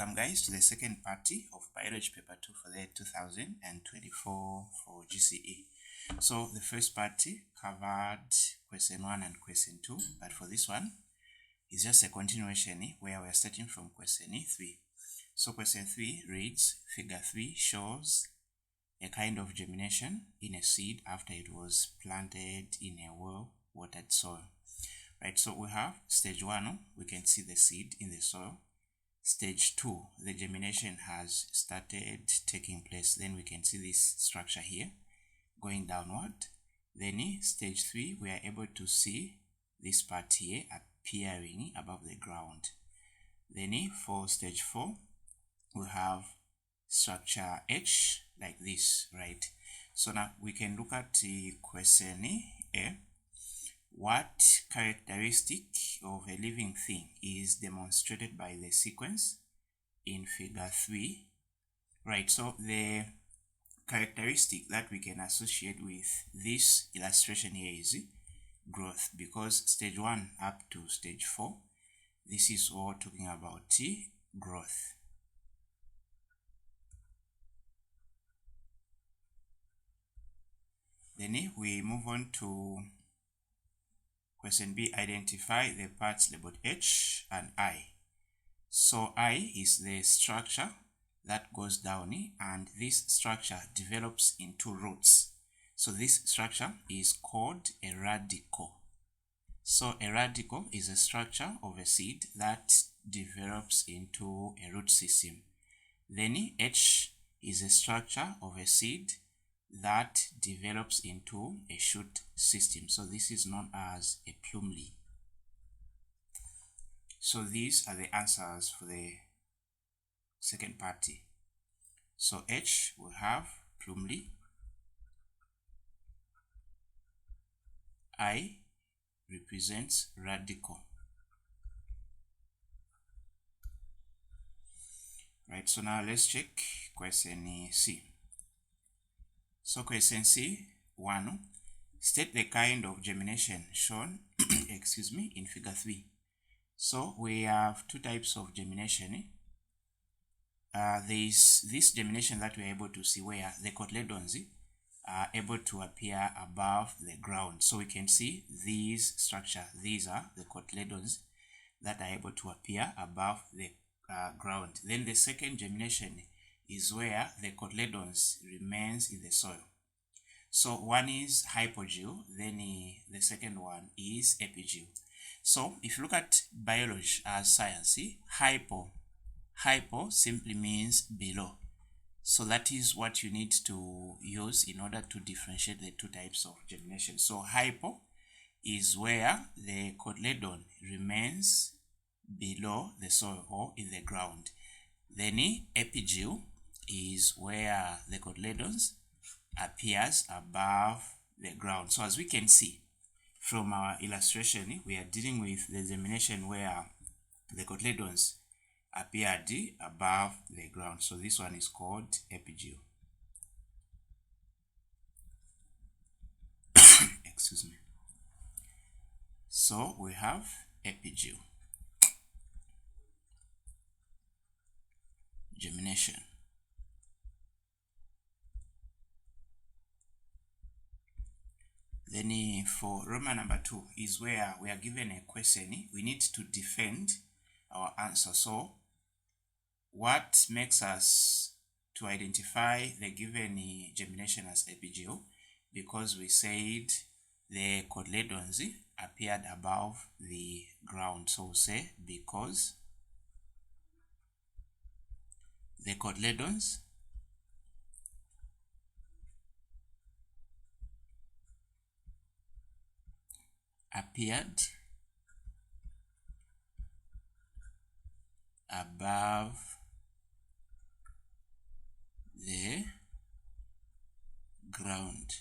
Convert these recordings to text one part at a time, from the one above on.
Welcome guys to the second party of Biology Paper 2 for the 2024 for GCE. So the first party covered question 1 and question 2, but for this one, it's just a continuation where we are starting from question 3. So question 3 reads, figure 3 shows a kind of germination in a seed after it was planted in a well-watered soil. Right, so we have stage 1, we can see the seed in the soil. Stage 2, the germination has started taking place. Then we can see this structure here going downward. Then stage 3, we are able to see this part here appearing above the ground. Then for stage 4, we have structure H like this, right? So now we can look at the question A. What characteristic of a living thing is demonstrated by the sequence in figure 3? Right, so the characteristic that we can associate with this illustration here is growth, because stage 1 up to stage 4, this is all talking about growth. Then we move on to question B, identify the parts labeled H and I. So I is the structure that goes down, and this structure develops into roots. So this structure is called a radicle. So a radicle is a structure of a seed that develops into a root system. Then H is a structure of a seed that develops into a shoot system. So this is known as a plumule. So these are the answers for the second party. So H will have plumule, I represents radicle. Right, so now let's check question C. So question C, 1, state the kind of germination shown in figure 3. So we have two types of germination. There is this germination that we are able to see where the cotyledons are able to appear above the ground. So we can see these structure. These are the cotyledons that are able to appear above the ground. Then the second germination is where the cotyledons remains in the soil. So one is hypogyle, then the second one is epigyle. So if you look at biology as science, hypo simply means below. So that is what you need to use in order to differentiate the two types of germination. So hypo is where the cotyledon remains below the soil or in the ground. Then epigyle is where the cotyledons appears above the ground. So as we can see from our illustration, we are dealing with the germination where the cotyledons appeared above the ground. So this one is called epigyle. Excuse me. So we have epigyle germination. Then for Roman number 2 is where we are given a question. We need to defend our answer. So what makes us to identify the given germination as epigyle? Because we said the cotyledons appeared above the ground. So we'll say because the cotyledons appeared above the ground.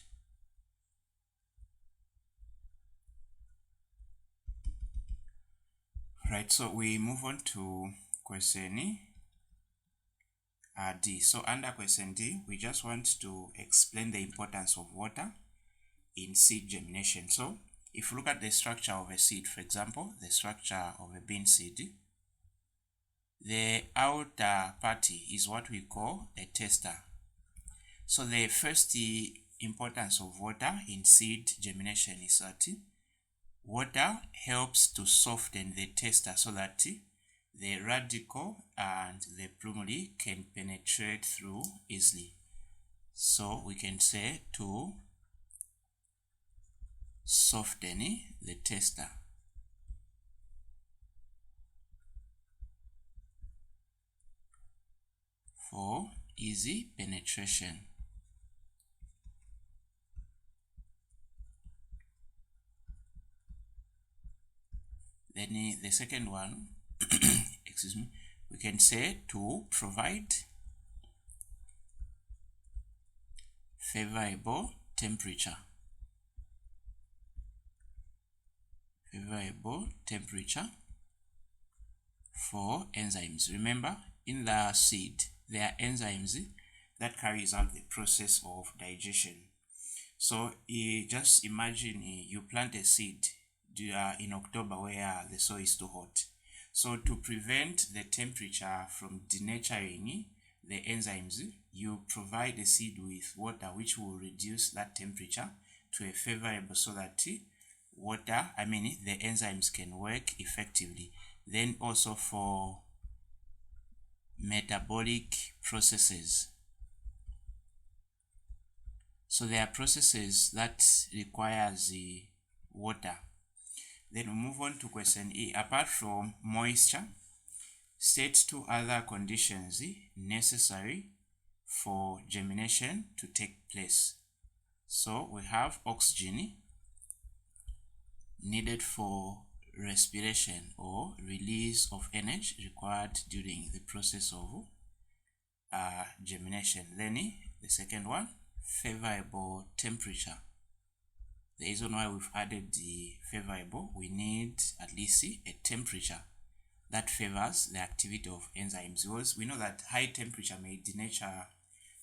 Right, so we move on to question D. So under question D, we just want to explain the importance of water in seed germination. So if you look at the structure of a seed, for example, the structure of a bean seed, The outer party is what we call a tester. So the first importance of water in seed germination is that water helps to soften the tester so that the radicle and the primary can penetrate through easily. So we can say to soften the tester. For easy penetration. Then the second one, excuse me, we can say to provide favorable temperature. Favorable temperature for enzymes. Remember, in the seed, there are enzymes that carries out the process of digestion. So just imagine you plant a seed in October where the soil is too hot. So to prevent the temperature from denaturing the enzymes, you provide the seed with water which will reduce that temperature to a favorable so that the enzymes can work effectively. Then also for metabolic processes. So there are processes that requires the water. Then we move on to question E. Apart from moisture, state two other conditions necessary for germination to take place. So we have oxygen needed for respiration or release of energy required during the process of germination. Then the second one, favorable temperature. The reason why we've added the favorable, we need at least a temperature that favors the activity of enzymes, because we know that high temperature may denature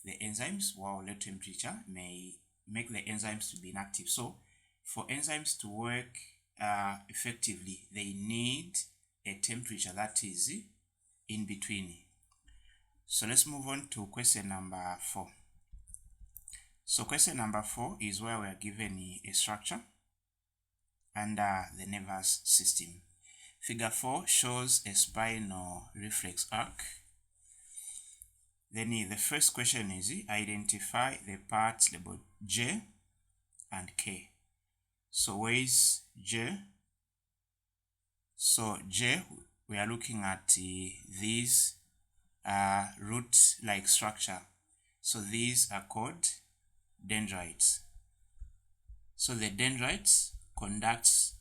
the enzymes while low temperature may make the enzymes to be inactive. So for enzymes to work effectively, they need a temperature that is in between. So let's move on to question number 4. So question number 4 is where we are given a structure under the nervous system. Figure 4 shows a spinal reflex arc. Then the first question is identify the parts labeled J and K. So where is J? So J, we are looking at these root-like structure. So these are called dendrites. So the dendrites conducts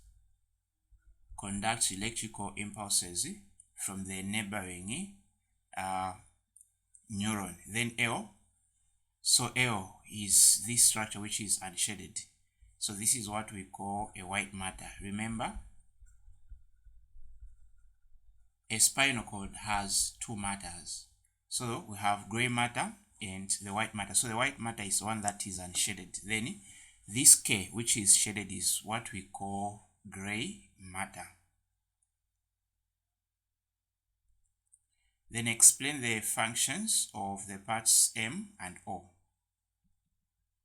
electrical impulses from the neighboring neuron. Then L. So L is this structure which is unshaded. So this is what we call a white matter. Remember, a spinal cord has two matters. So we have gray matter and the white matter. So the white matter is one that is unshaded. Then this K, which is shaded, is what we call gray matter. Then explain the functions of the parts M and O.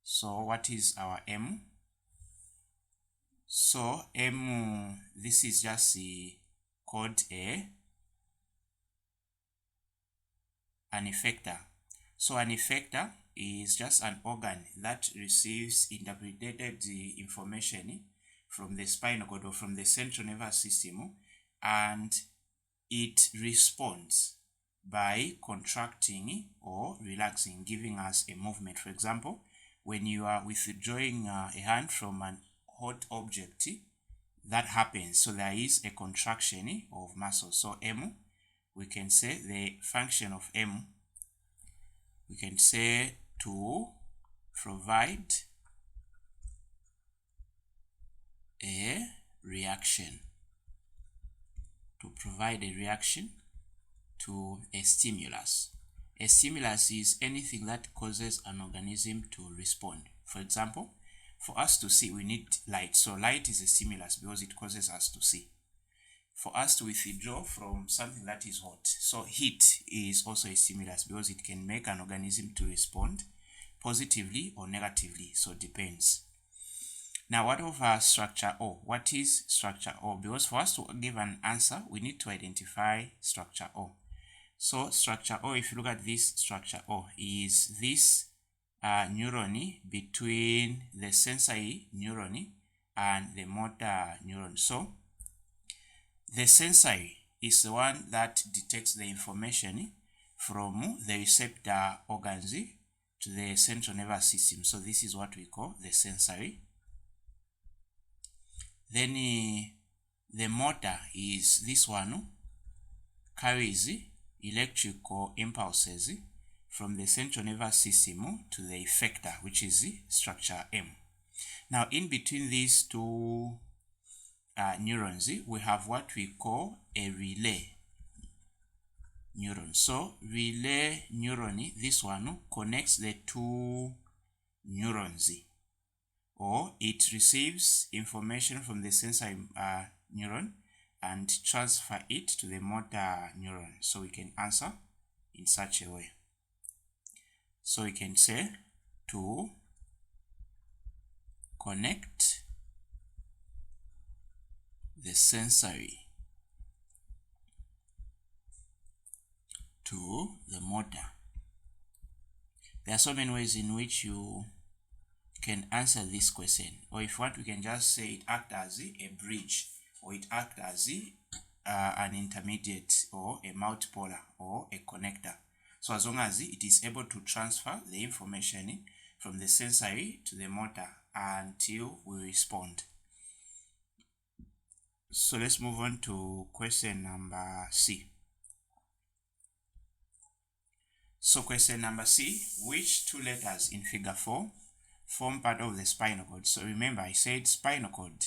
So what is our M? So M, this is just called an effector. So an effector is just an organ that receives interpreted information from the spinal cord or from the central nervous system, and it responds by contracting or relaxing, giving us a movement. For example, when you are withdrawing a hand from an hot object, that happens. So there is a contraction of muscle. So M, we can say the function of M, we can say to provide a reaction. To provide a reaction to a stimulus. A stimulus is anything that causes an organism to respond. For example, for us to see, we need light. So light is a stimulus because it causes us to see. for us to withdraw from something that is hot. So heat is also a stimulus because it can make an organism to respond positively or negatively, so it depends. Now, what of our structure O? What is structure O? Because for us to give an answer, we need to identify structure O. So structure O, if you look at this structure O, is this neuron between the sensory neuron and the motor neuron. So the sensory is the one that detects the information from the receptor organs to the central nervous system. So this is what we call the sensory. Then the motor is this one, carries electrical impulses from the central nervous system to the effector, which is structure M. Now, in between these two neurons, we have what we call a relay neuron. So, relay neuron, this one connects the two neurons, or it receives information from the sensory neuron and transfer it to the motor neuron. So we can answer in such a way. So we can say to connect the sensory to the motor. There are so many ways in which you can answer this question, or if what we can just say it acts as a bridge, or it acts as an intermediate, or a multipolar, or a connector. So as long as it is able to transfer the information from the sensory to the motor until we respond. So let's move on to question number C. So question number C, which two letters in figure 4 form part of the spinal cord? So remember, I said spinal cord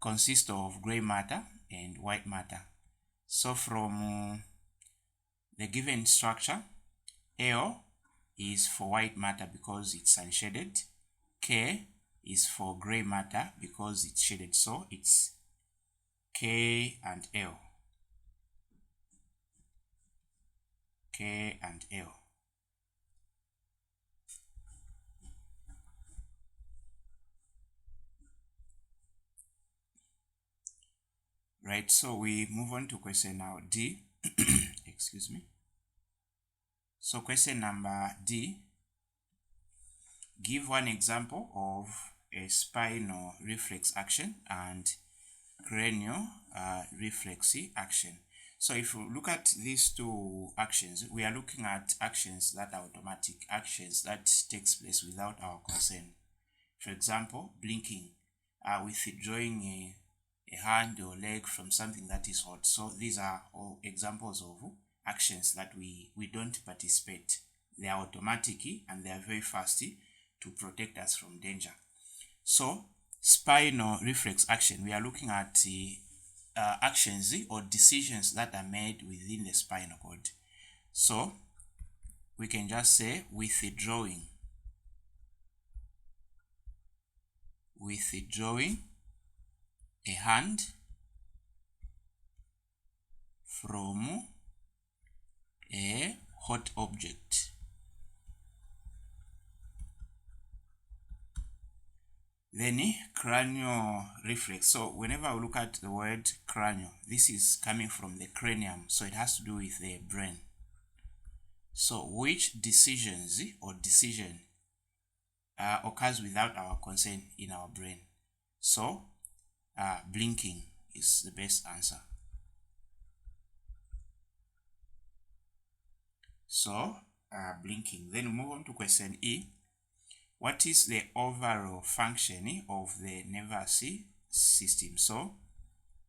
consists of gray matter and white matter. So from the given structure, L is for white matter because it's unshaded. K is for gray matter because it's shaded. So it's K and L. K and L. Right, so we move on to question now D. Excuse me. So question number D, give one example of a spinal reflex action and cranial reflex action. So if we look at these two actions, we are looking at actions that are automatic, actions that takes place without our consent. For example, blinking, withdrawing a hand or leg from something that is hot. So these are all examples of actions that we don't participate. They are automatic and they are very fast to protect us from danger. So spinal reflex action, we are looking at actions or decisions that are made within the spinal cord. So we can just say withdrawing a hand from a hot object. Then cranial reflex. So whenever we look at the word cranial, this is coming from the cranium, so it has to do with the brain. So which decisions or decision occurs without our consent in our brain? So blinking is the best answer. So blinking. Then we move on to question E. What is the overall function of the nervous system? So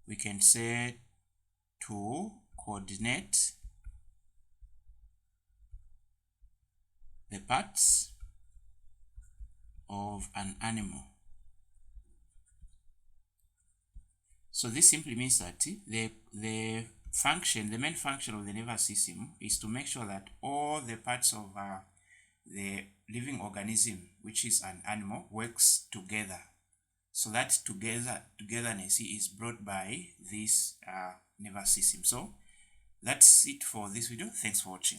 we can say to coordinate the parts of an animal. So this simply means that the main function of the nervous system is to make sure that all the parts of the living organism, which is an animal, works together So that togetherness is brought by this nervous system. So that's it for this video. Thanks for watching.